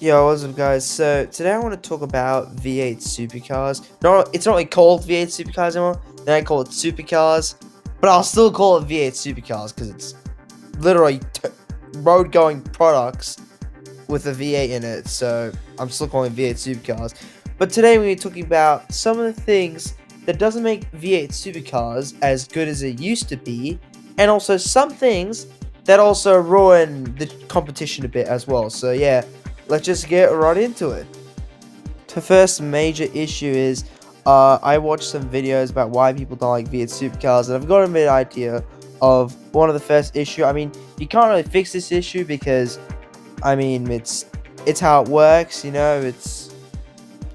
Yo, what's up, guys? So today I want to talk about V8 supercars. No, it's not really called V8 supercars anymore. Then I call it supercars, but I'll still call it V8 supercars because it's literally road-going products with a V8 in it. So I'm still calling it V8 supercars. But today we're talking about some of the things that doesn't make V8 supercars as good as it used to be, and also some things that also ruin the competition a bit as well. So yeah, let's just get right into it. The first major issue is I watched some videos about why people don't like V8 supercars, and I've got a bit idea of one of the first issue. I mean, you can't really fix this issue because it's how it works, it's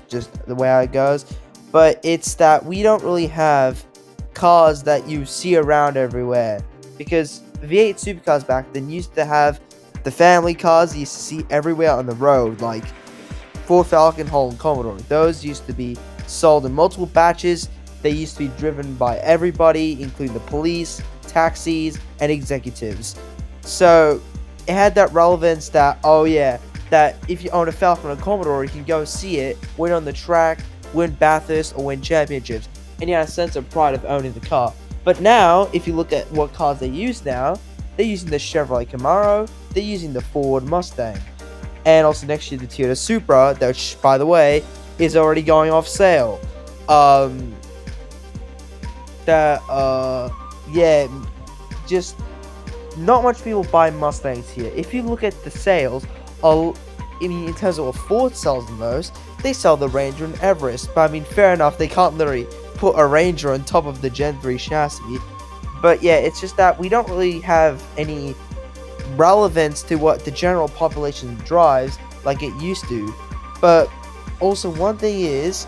just the way it goes. But it's that we don't really have cars that you see around everywhere, because V8 supercars back then used to have the family cars you used to see everywhere on the road, like Ford Falcon, Holland, Commodore. Those used to be sold in multiple batches. They used to be driven by everybody, including the police, taxis, and executives. So it had that relevance that, oh yeah, that if you own a Falcon or Commodore, you can go see it, win on the track, win Bathurst, or win championships, and you have a sense of pride of owning the car. But now, if you look at what cars they use now, they're using the Chevrolet Camaro, they're using the Ford Mustang, and also next year the Toyota Supra, which, by the way, is already going off sale. Um, that yeah, just not much people buy Mustangs here. If you look at the sales, in terms of what Ford sells the most, they sell the Ranger and Everest. But I mean, fair enough, they can't literally put a Ranger on top of the Gen 3 chassis. But yeah, it's just that we don't really have any relevance to what the general population drives like it used to. But also, one thing is,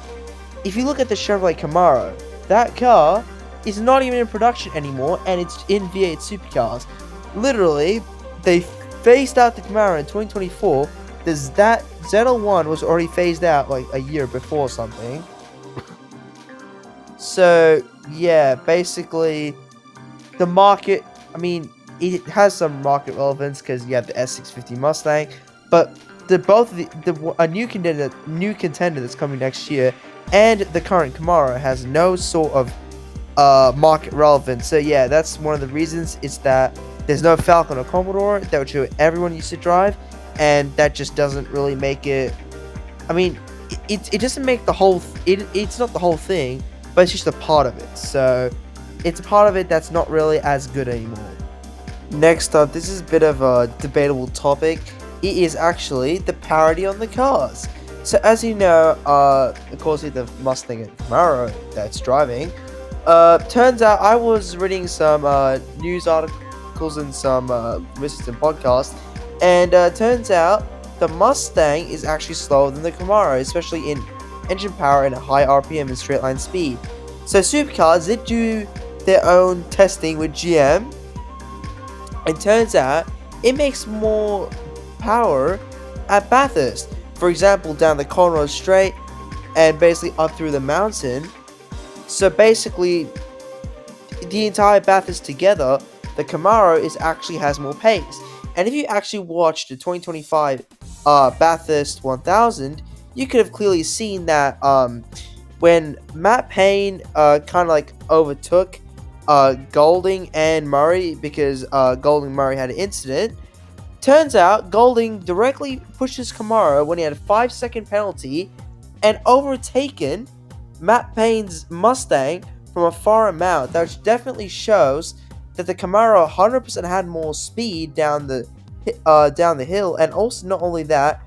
if you look at the Chevrolet Camaro, that car is not even in production anymore, and it's in V8 supercars. Literally, they phased out the Camaro in 2024. That ZL1 was already phased out like a year before something. So yeah, basically, the market, I mean, it has some market relevance because you have the S650 Mustang, but a new contender that's coming next year, and the current Camaro has no sort of market relevance. So yeah, that's one of the reasons. It's that there's no Falcon or Commodore that which everyone used to drive, and that just doesn't really make it. I mean, it doesn't make the whole. It's not the whole thing, but it's just a part of it. So it's a part of it that's not really as good anymore. Next up, this is a bit of a debatable topic. It is actually the parity on the cars. So as you know, of course, with the Mustang and Camaro that's driving, turns out I was reading some news articles and some listened to podcasts, and turns out the Mustang is actually slower than the Camaro, especially in engine power and high RPM and straight line speed. So Supercars did do their own testing with GM, and turns out it makes more power at Bathurst. For example, down the Conroe Straight and basically up through the mountain. So basically, the entire Bathurst together, the Camaro actually has more pace. And if you actually watched the 2025 Bathurst 1000, you could have clearly seen that when Matt Payne kind of like overtook Golding and Murray, because Golding Murray had an incident. Turns out Golding directly pushes Camaro when he had a 5-second penalty and overtaken Matt Payne's Mustang from a far amount. That definitely shows that the Camaro 100% had more speed down the hill. And also, not only that,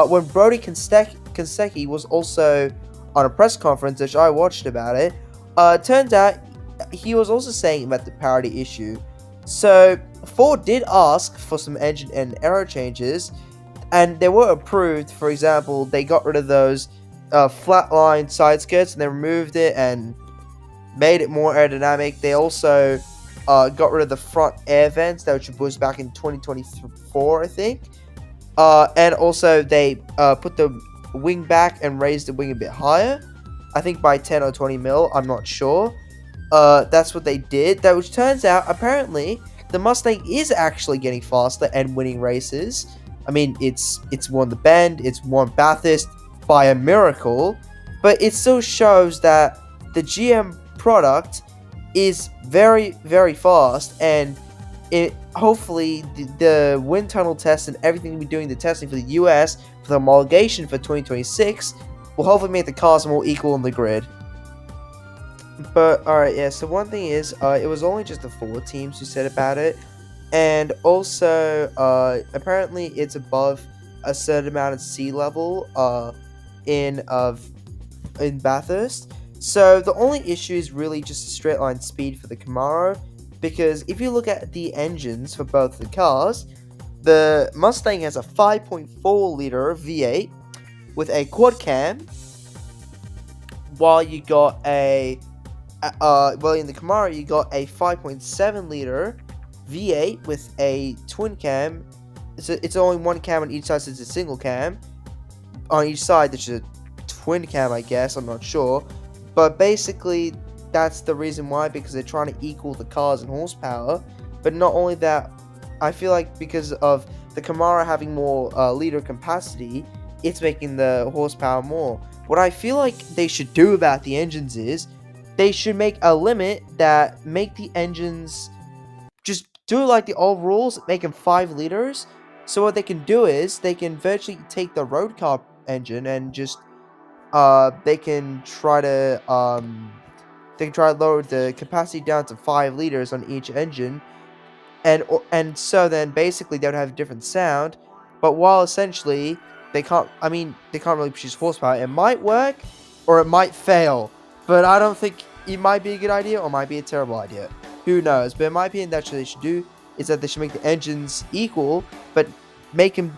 when Brody Konsecki was also on a press conference, which I watched about it, turns out he was also saying about the parity issue. So Ford did ask for some engine and aero changes, and they were approved. For example, they got rid of those flatline side skirts, and they removed it and made it more aerodynamic. They also got rid of the front air vents that was back in 2024, I think. And also they put the wing back and raised the wing a bit higher. I think by 10 or 20 mil, I'm not sure. That's what they did. That which turns out, apparently, the Mustang is actually getting faster and winning races. I mean, it's won the Bend, it's won Bathurst by a miracle, but it still shows that the GM product is very, very fast, and it hopefully the wind tunnel test and everything we're doing the testing for the US for the homologation for 2026 will hopefully make the cars more equal on the grid. But alright, yeah, so one thing is it was only just the four teams who said about it, and also apparently it's above a certain amount of sea level in of in Bathurst. So the only issue is really just a straight line speed for the Camaro, because if you look at the engines for both the cars, the Mustang has a 5.4 liter V8 with a quad cam, while you got a well, in the Camaro you got a 5.7 liter V8 with a twin cam. It's only one cam on each side, so it's a single cam on each side. There's a twin cam, I guess. I'm not sure, but basically that's the reason why, because they're trying to equal the cars in horsepower. But not only that, I feel like because of the Camaro having more liter capacity, it's making the horsepower more. What I feel like they should do about the engines is they should make a limit that make the engines just do it like the old rules, make them 5 liters. So what they can do is they can virtually take the road car engine and just they can try to lower the capacity down to 5 liters on each engine, and so then basically they would have a different sound, but while essentially they can't really produce horsepower. It might work or it might fail, but I don't think it might be a good idea or might be a terrible idea. Who knows? But in my opinion, that's what they should do, is that they should make the engines equal, but make them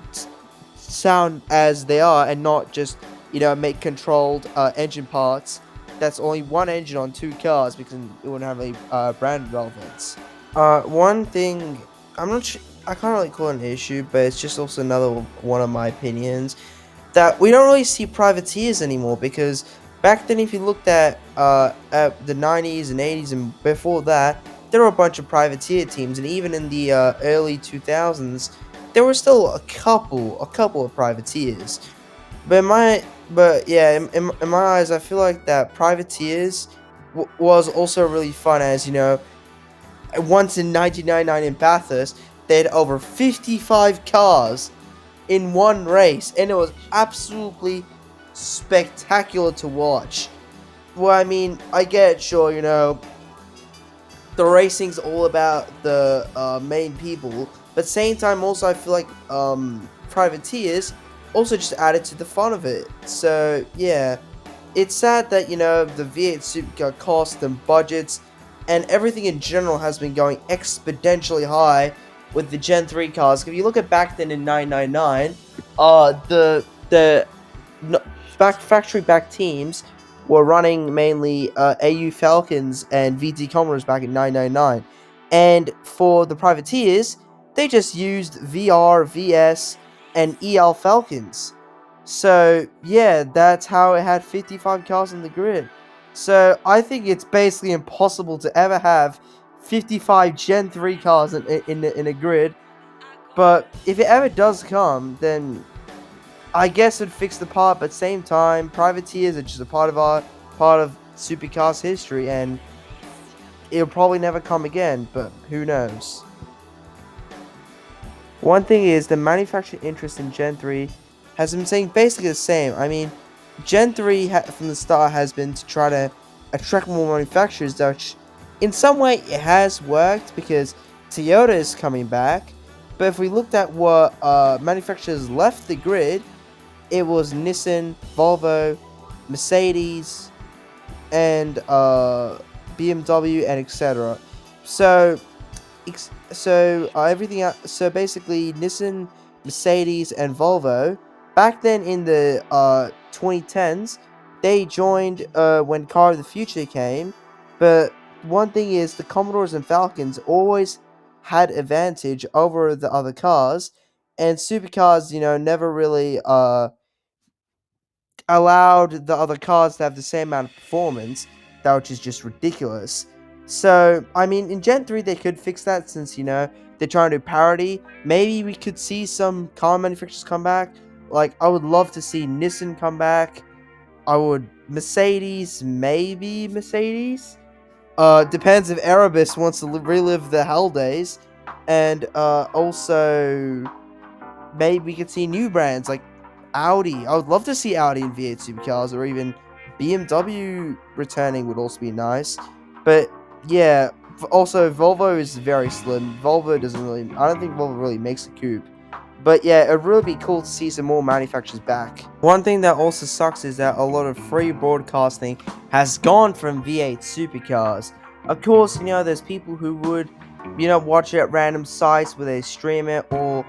sound as they are, and not just, make controlled engine parts that's only one engine on two cars, because it wouldn't have any brand relevance. One thing, I'm not sure, I can't really call it an issue, but it's just also another one of my opinions, that we don't really see privateers anymore, because back then, if you looked at the 90s and 80s and before that, there were a bunch of privateer teams, and even in the early 2000s, there were still a couple of privateers. But in my eyes, I feel like that privateers was also really fun, as once in 1999 in Bathurst, they had over 55 cars in one race, and it was absolutely spectacular to watch. Well, I mean, I get, sure, the racing's all about the main people, but same time, also, I feel like privateers also just added to the fun of it. So, yeah, it's sad that, the V8 Supercar cost and budgets and everything in general has been going exponentially high with the Gen 3 cars. If you look at back then in 999, the factory back teams were running mainly AU Falcons and VT Commodores back in 999, and for the privateers, they just used VR, VS, and EL Falcons. So yeah, that's how it had 55 cars on the grid. So I think it's basically impossible to ever have 55 Gen 3 cars in a grid. But if it ever does come, then I guess it'd fix the part. But same time, privateers are just a part of Supercars history, and it'll probably never come again. But who knows? One thing is, the manufacturing interest in Gen 3 has been saying basically the same. I mean, Gen 3 from the start has been to try to attract more manufacturers, which in some way it has worked, because Toyota is coming back. But if we looked at what manufacturers left the grid, it was Nissan, Volvo, Mercedes, and BMW, and etc. So everything out. So basically, Nissan, Mercedes, and Volvo, back then in the 2010s, they joined when Car of the Future came. But one thing is, the Commodores and Falcons always had advantage over the other cars, and Supercars, never really allowed the other cars to have the same amount of performance, that which is just ridiculous. So, I mean, in Gen 3, they could fix that since, they're trying to do parity. Maybe we could see some car manufacturers come back. Like, I would love to see Nissan come back. Mercedes, maybe Mercedes? Depends if Erebus wants to relive the hell days. And, also, maybe we could see new brands like Audi. I would love to see Audi in V8 supercars, or even BMW returning would also be nice. But yeah, also Volvo is very slim. Volvo doesn't really. I don't think Volvo really makes a coupe. But yeah, it'd really be cool to see some more manufacturers back. One thing that also sucks is that a lot of free broadcasting has gone from V8 supercars. Of course, there's people who would, watch it at random sites where they stream it, or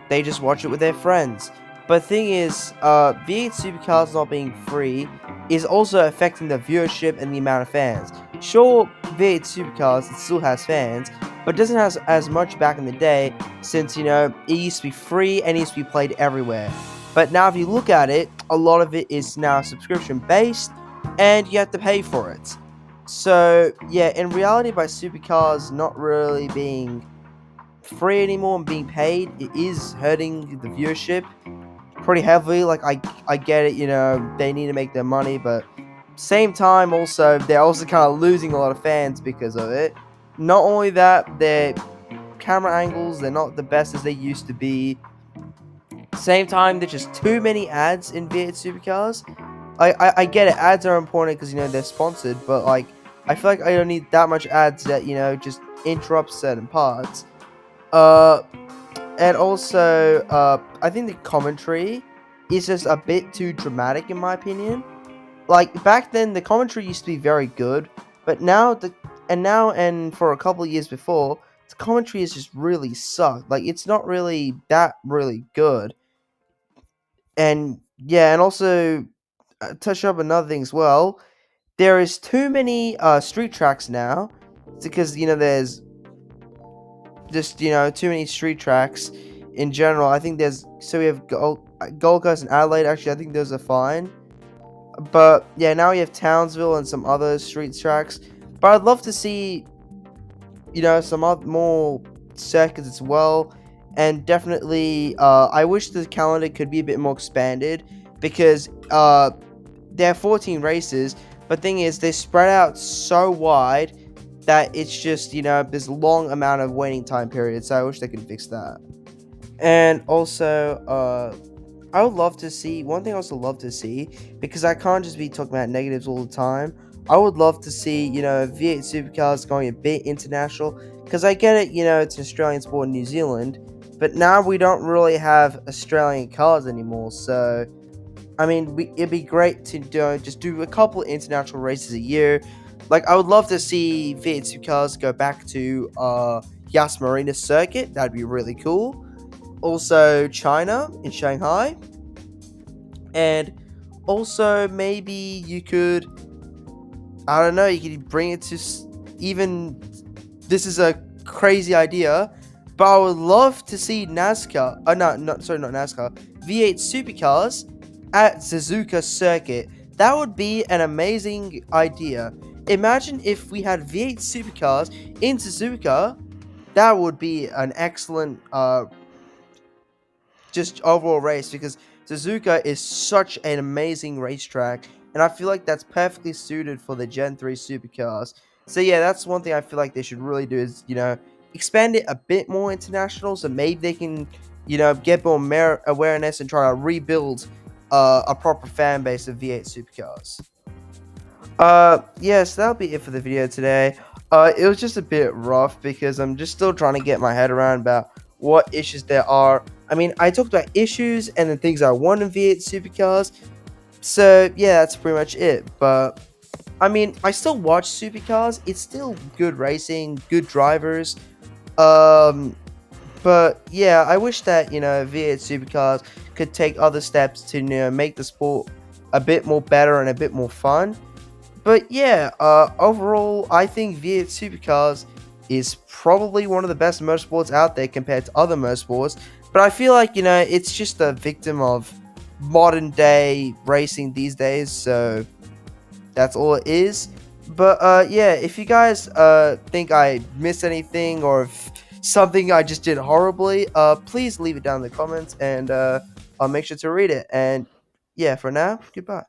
they just watch it with their friends. But the thing is, V8 Supercars not being free is also affecting the viewership and the amount of fans. Sure, V8 Supercars it still has fans, but doesn't have as much back in the day, since, it used to be free and it used to be played everywhere. But now if you look at it, a lot of it is now subscription based, and you have to pay for it. So, yeah, in reality, by Supercars not really being free anymore and being paid, it is hurting the viewership pretty heavily. Like, I get it, they need to make their money, but same time also they're also kind of losing a lot of fans because of it. Not only that, their camera angles, they're not the best as they used to be. Same time, there's just too many ads in V8 Supercars. I get it, ads are important because they're sponsored, but like I feel like I don't need that much ads that just interrupt certain parts. And also, I think the commentary is just a bit too dramatic, in my opinion. Like, back then, the commentary used to be very good, but now, and for a couple of years before, the commentary has just really sucked. Like, it's not really that really good. And, yeah, and also, touch up another thing as well, there is too many, street tracks now, because, there's just too many street tracks in general. I think we have Gold Coast and Adelaide. Actually, I think those are fine, but yeah, now we have Townsville and some other street tracks. But I'd love to see some more circuits as well. And definitely, I wish the calendar could be a bit more expanded, because there are 14 races, but thing is they're spread out so wide that it's just this long amount of waiting time period. So I wish they could fix that. And also, I would love to see one thing I also love to see, because I can't just be talking about negatives all the time. I would love to see V8 Supercars going a bit international, because I get it, it's an Australian sport in New Zealand, but now we don't really have Australian cars anymore. So I mean, it'd be great to just do a couple of international races a year. Like, I would love to see V8 Supercars go back to Yas Marina circuit. That'd be really cool. Also, China in Shanghai. And also, maybe you could, I don't know, you could bring it to even, this is a crazy idea, but I would love to see NASCAR, not NASCAR, V8 Supercars at Suzuka circuit. That would be an amazing idea. Imagine if we had V8 Supercars in Suzuka. That would be an excellent just overall race, because Suzuka is such an amazing racetrack, and I feel like that's perfectly suited for the Gen 3 supercars. So yeah, that's one thing I feel like they should really do, is expand it a bit more international, so maybe they can get more awareness and try to rebuild a proper fan base of V8 supercars. Yes, that'll be it for the video today. It was just a bit rough because I'm just still trying to get my head around about what issues there are. I mean, I talked about issues and the things I want in V8 supercars. So yeah, that's pretty much it. But I mean, I still watch supercars. It's still good racing, good drivers. But yeah, I wish that V8 supercars could take other steps to make the sport a bit more better and a bit more fun. But yeah, overall, I think V8 Supercars is probably one of the best motorsports out there compared to other motorsports. But I feel like, it's just a victim of modern day racing these days. So that's all it is. But yeah, if you guys think I missed anything or if something I just did horribly, please leave it down in the comments and I'll make sure to read it. And yeah, for now, goodbye.